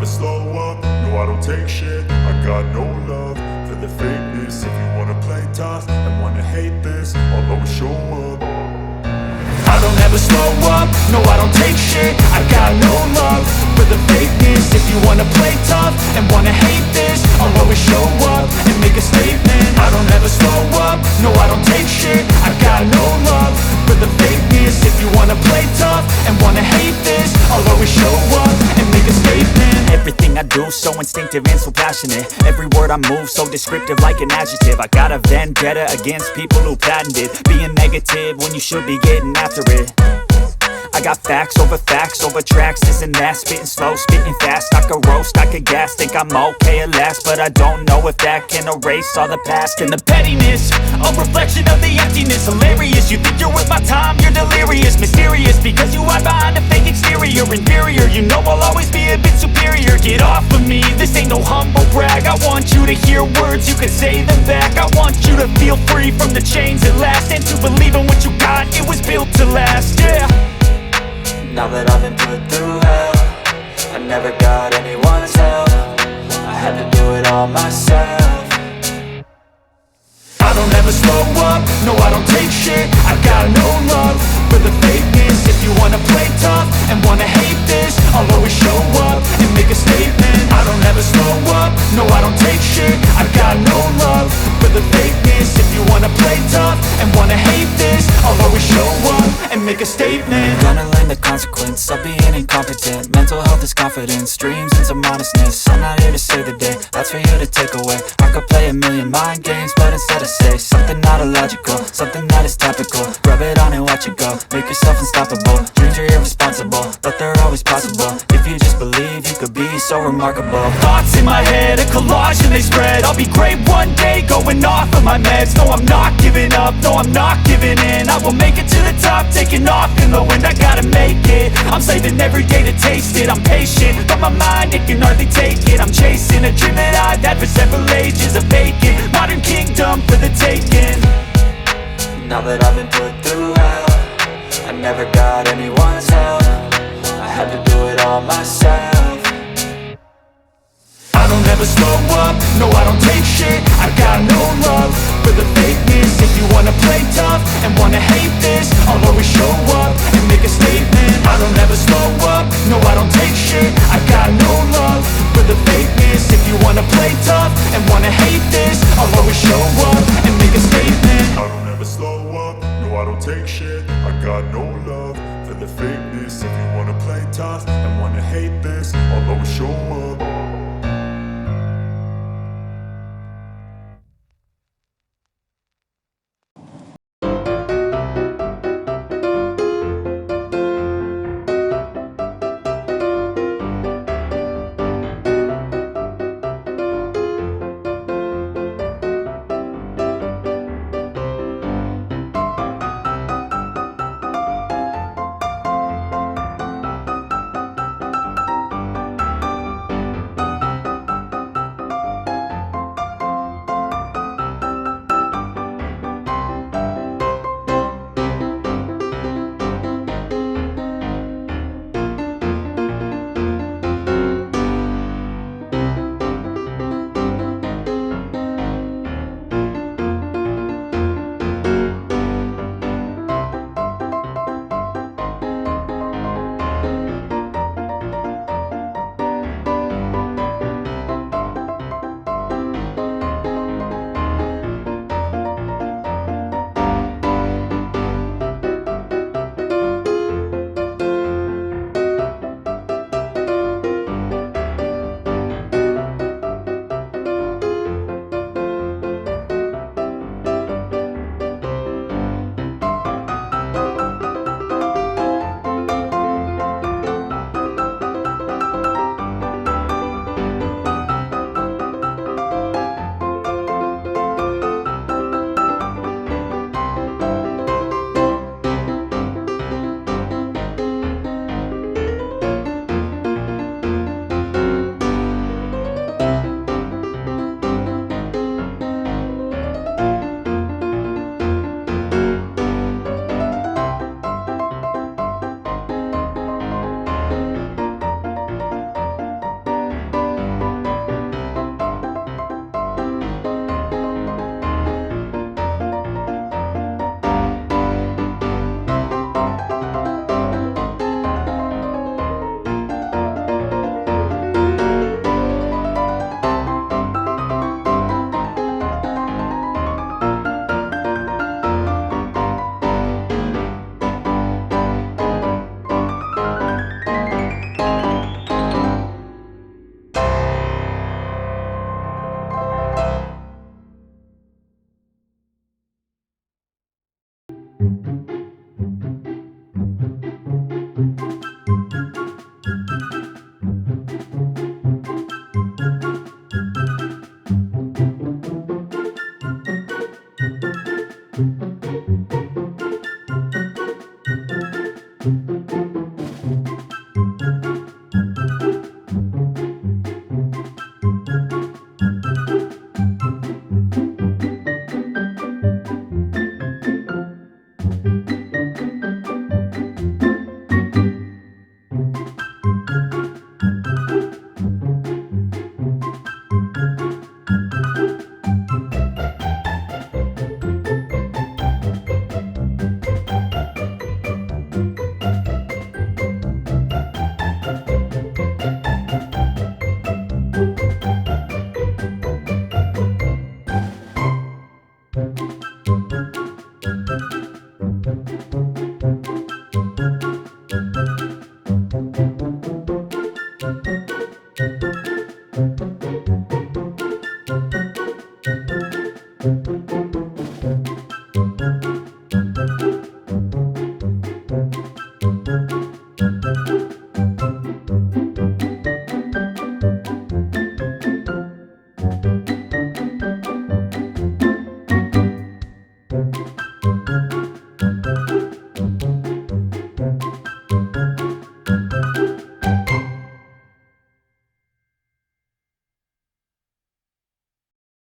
slow up, no I don't take shit. I got no love for the fakeness. If you wanna play tough and wanna hate this, I'll always show up. I don't ever slow up, no I don't take shit. I got no love for the fakeness. If you wanna play tough and wanna hate this, I'll always show up and make a statement. I don't ever slow up, no I don't take shit. I got no love for the fakeness. If you wanna play tough and wanna hate this, I'll always show up and make a statement. Everything I do so instinctive and so passionate. Every word I move so descriptive like an adjective. I got a vendetta against people who patented being negative when you should be getting after it. I got facts over tracks, this and that. Spitting slow, spitting fast, I could roast, I could gas. Think I'm okay at last, but I don't know if that can erase all the past. And the pettiness, a reflection of the emptiness. Hilarious, you think you're worth my time, you're delirious. Mysterious, because you hide behind a fake exterior. Inferior, you know I'll always be a bit superior. Get off of me, this ain't no humble brag. I want you to hear words, you can say them back. I want you to feel free from the chains at last, and to believe in what you got, it was built to last, yeah. Now that I've been put through hell, I never got anyone's help. I had to do it all myself. I don't ever slow up, no I don't take shit. I got no love for the fakeness. If you wanna play tough and wanna hate this, I'll always show up and make a statement. I don't ever slow up, no I don't take shit. I got no love for the fakeness. If you wanna play tough and wanna hate this, I'll always show up and make a statement. Gonna learn the consequence of being incompetent. Mental health is confidence, dreams and some modestness. I'm not here to save the day, that's for you to take away. I could play a million mind games, but instead I say something not illogical, something that is topical. Rub it on and watch it go, make yourself unstoppable. Dreams are irresponsible, but they're always possible. If you just believe, you could be so remarkable. Thoughts in my head, a collage and they spread. I'll be great one day, going off of my meds. No, I'm not giving up, no, I'm not giving in. I will make it to the top, taking off in the wind. I gotta make it, I'm saving every day to taste it. I'm patient, but my mind, it can hardly take it. I'm chasing a dream that I've had for several ages. A vacant, modern kingdom for the taking. Now that I've been put through hell, I never got anyone's help. I had to do it all myself. I don't ever slow up, no I don't take shit. I got no love for the fakeness. If you wanna play tough and wanna hate this, I'll always show up and make a statement. I don't ever slow up, no I don't take shit. I got no love for the fakeness. If you wanna play tough and wanna hate this, I'll always show up and make a statement. I don't ever slow up, no I don't take shit. I got no love for the fakeness. If you wanna play tough and wanna hate this, I'll always show up. Thank